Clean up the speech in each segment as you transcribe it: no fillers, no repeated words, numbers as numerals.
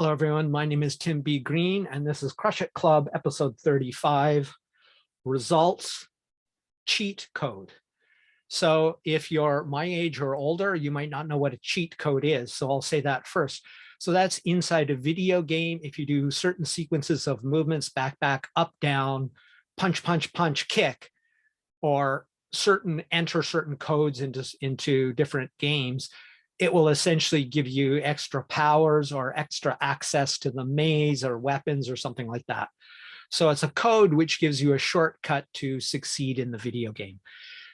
Hello, everyone. My name is Tim B. Green, and this is Crush It Club, episode 35, Results Cheat Code. So if you're my age or older, you might not know what a cheat code is. So I'll say that first. So that's inside a video game. If you do certain sequences of movements, back, back, up, down, punch, punch, punch, kick, or enter certain codes into different games, it will essentially give you extra powers or extra access to the maze or weapons or something like that. So it's a code which gives you a shortcut to succeed in the video game.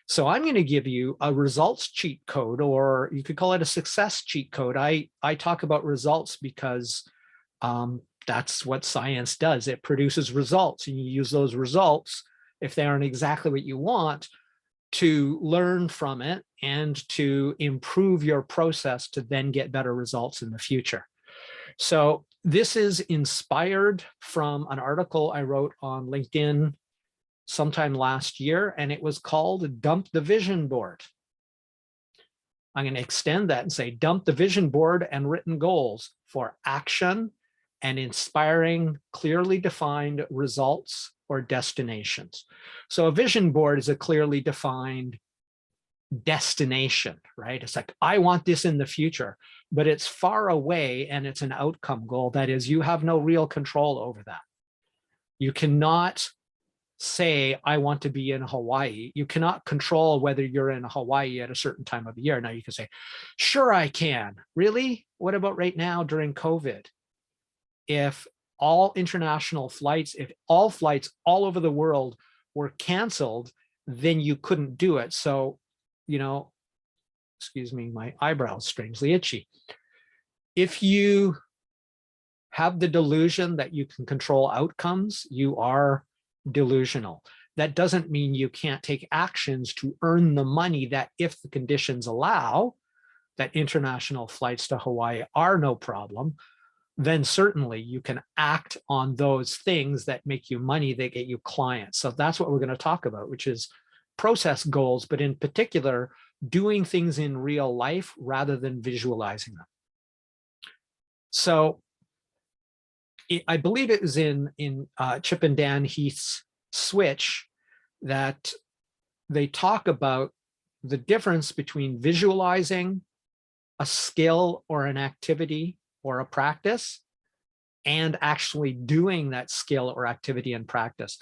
So I'm going to give you a results cheat code, or you could call it a success cheat code. I talk about results because that's what science does. It produces results, and you use those results, if they aren't exactly what you want, to learn from it and to improve your process to then get better results in the future. So this is inspired from an article I wrote on LinkedIn sometime last year, and it was called Dump the Vision Board. I'm going to extend that and say dump the vision board and written goals for action and inspiring, clearly defined results or destinations. So a vision board is a clearly defined destination, right? It's like, I want this in the future, but it's far away and it's an outcome goal. That is, you have no real control over that. You cannot say, I want to be in Hawaii. You cannot control whether you're in Hawaii at a certain time of year. Now you can say, sure, I can. Really? What about right now during COVID? If all international flights, if all flights all over the world were canceled, then you couldn't do it. So, you know, excuse me, my eyebrow is strangely itchy. If you have the delusion that you can control outcomes, you are delusional. That doesn't mean you can't take actions to earn the money that, if the conditions allow, that international flights to Hawaii are no problem, then certainly you can act on those things that make you money, that get you clients. So that's what we're going to talk about, which is process goals, but in particular, doing things in real life rather than visualizing them. So I believe it was in Chip and Dan Heath's Switch that they talk about the difference between visualizing a skill or an activity or a practice and actually doing that skill or activity and practice.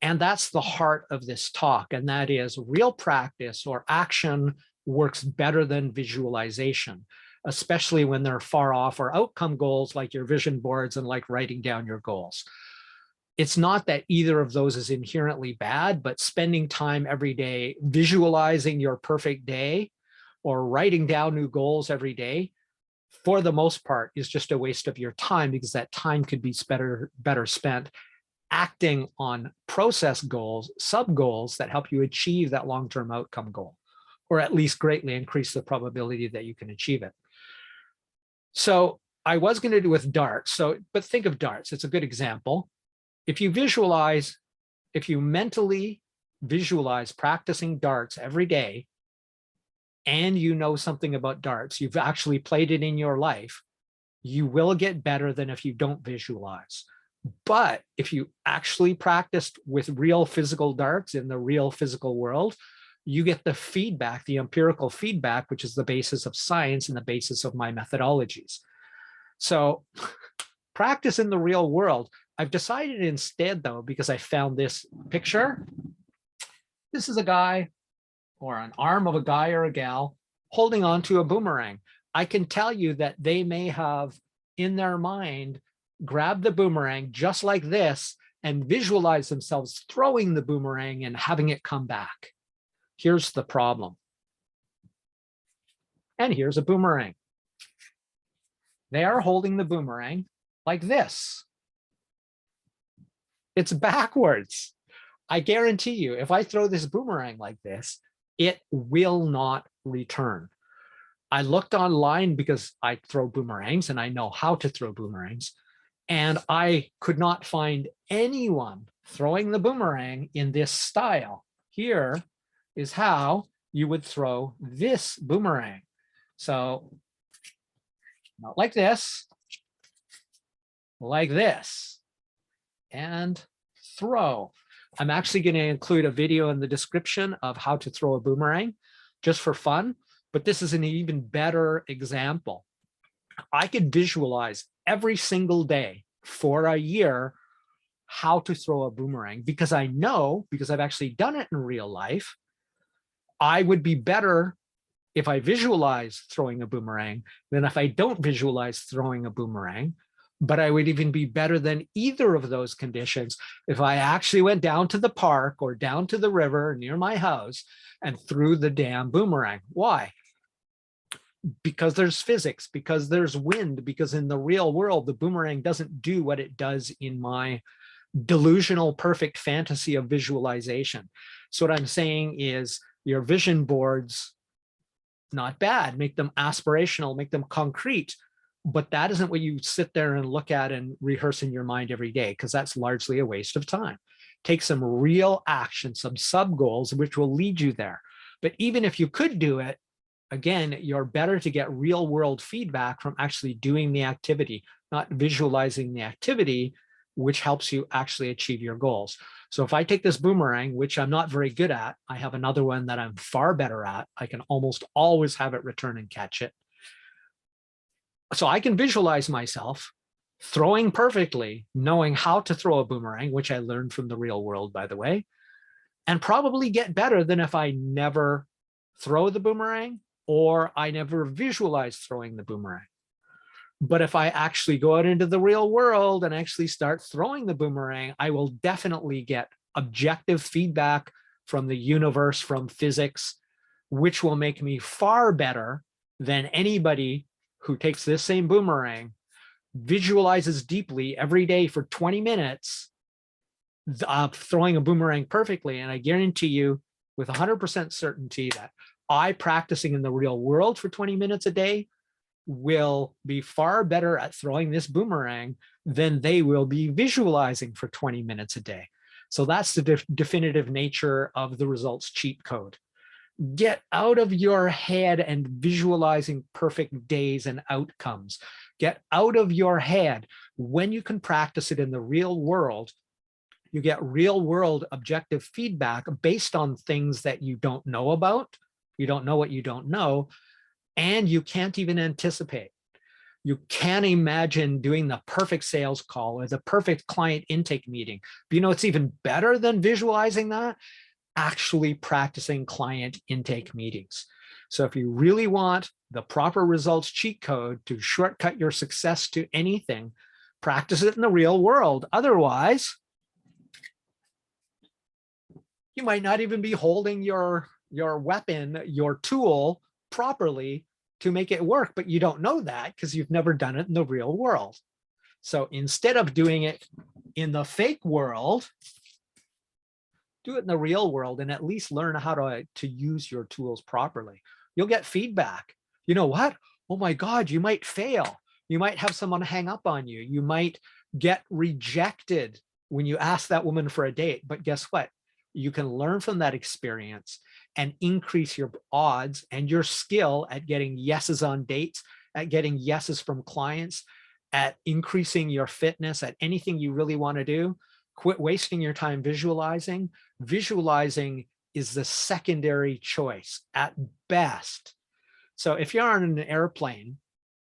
And that's the heart of this talk. And that is, real practice or action works better than visualization, especially when they're far off, or outcome goals like your vision boards and like writing down your goals. It's not that either of those is inherently bad, but spending time every day visualizing your perfect day or writing down new goals every day, for the most part, is just a waste of your time, because that time could be better spent acting on process goals, sub goals that help you achieve that long-term outcome goal, or at least greatly increase the probability that you can achieve it. So I was going to do with darts. But think of darts. It's a good example. If you mentally visualize practicing darts every day, and you know something about darts, you've actually played it in your life, you will get better than if you don't visualize. But if you actually practiced with real physical darts in the real physical world, you get the feedback, the empirical feedback, which is the basis of science and the basis of my methodologies. So practice in the real world. I've decided instead, though, because I found this picture, this is a guy, or an arm of a guy or a gal, holding on to a boomerang. I can tell you that they may have in their mind grabbed the boomerang just like this and visualize themselves throwing the boomerang and having it come back. Here's the problem. And here's a boomerang. They are holding the boomerang like this. It's backwards. I guarantee you, if I throw this boomerang like this, it will not return. I looked online because I throw boomerangs and I know how to throw boomerangs, and I could not find anyone throwing the boomerang in this style. Here is how you would throw this boomerang. So not like this, like this and throw. I'm actually going to include a video in the description of how to throw a boomerang just for fun, but this is an even better example. I could visualize every single day for a year how to throw a boomerang because I know, because I've actually done it in real life, I would be better if I visualize throwing a boomerang than if I don't visualize throwing a boomerang. But I would even be better than either of those conditions if I actually went down to the park or down to the river near my house and threw the damn boomerang. Why? Because there's physics, because there's wind, because in the real world, the boomerang doesn't do what it does in my delusional perfect fantasy of visualization. So what I'm saying is your vision boards, not bad, make them aspirational, make them concrete, but that isn't what you sit there and look at and rehearse in your mind every day, because that's largely a waste of time. Take some real action, some sub goals, which will lead you there. But even if you could do it, again, you're better to get real world feedback from actually doing the activity, not visualizing the activity, which helps you actually achieve your goals. So if I take this boomerang, which I'm not very good at, I have another one that I'm far better at. I can almost always have it return and catch it. So I can visualize myself throwing perfectly, knowing how to throw a boomerang, which I learned from the real world, by the way, and probably get better than if I never throw the boomerang or I never visualize throwing the boomerang. But if I actually go out into the real world and actually start throwing the boomerang, I will definitely get objective feedback from the universe, from physics, which will make me far better than anybody who takes this same boomerang, visualizes deeply every day for 20 minutes, throwing a boomerang perfectly. And I guarantee you with 100% certainty that I practicing in the real world for 20 minutes a day will be far better at throwing this boomerang than they will be visualizing for 20 minutes a day. So that's the definitive nature of the results cheat code. Get out of your head and visualizing perfect days and outcomes. Get out of your head. When you can practice it in the real world, you get real world objective feedback based on things that you don't know about. You don't know what you don't know, and you can't even anticipate. You can't imagine doing the perfect sales call or the perfect client intake meeting. But you know, it's even better than visualizing that, actually practicing client intake meetings. So if you really want the proper results cheat code to shortcut your success to anything, practice it in the real world. Otherwise, you might not even be holding your weapon, your tool properly to make it work, but you don't know that because you've never done it in the real world. So instead of doing it in the fake world, do it in the real world and at least learn how to use your tools properly. You'll get feedback. You know what? Oh my God, you might fail. You might have someone hang up on you. You might get rejected when you ask that woman for a date. But guess what? You can learn from that experience and increase your odds and your skill at getting yeses on dates, at getting yeses from clients, at increasing your fitness, at anything you really want to do. Quit wasting your time visualizing. Visualizing is the secondary choice at best. So if you're on an airplane,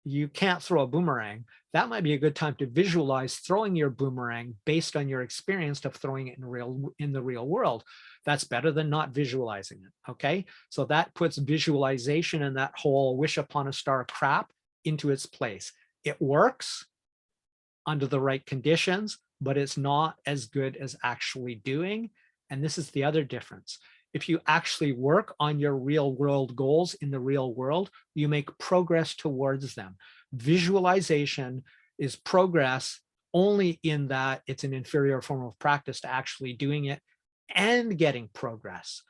you can't throw a boomerang. That might be a good time to visualize throwing your boomerang based on your experience of throwing it in the real world. That's better than not visualizing it. Okay, so that puts visualization and that whole wish upon a star crap into its place. It works under the right conditions, but it's not as good as actually doing. And this is the other difference. If you actually work on your real world goals in the real world, you make progress towards them. Visualization is progress only in that it's an inferior form of practice to actually doing it and getting progress.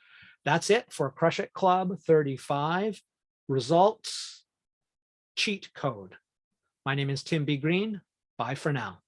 That's it for Crush It Club 35, Results Cheat Code. My name is Tim B. Green. Bye for now.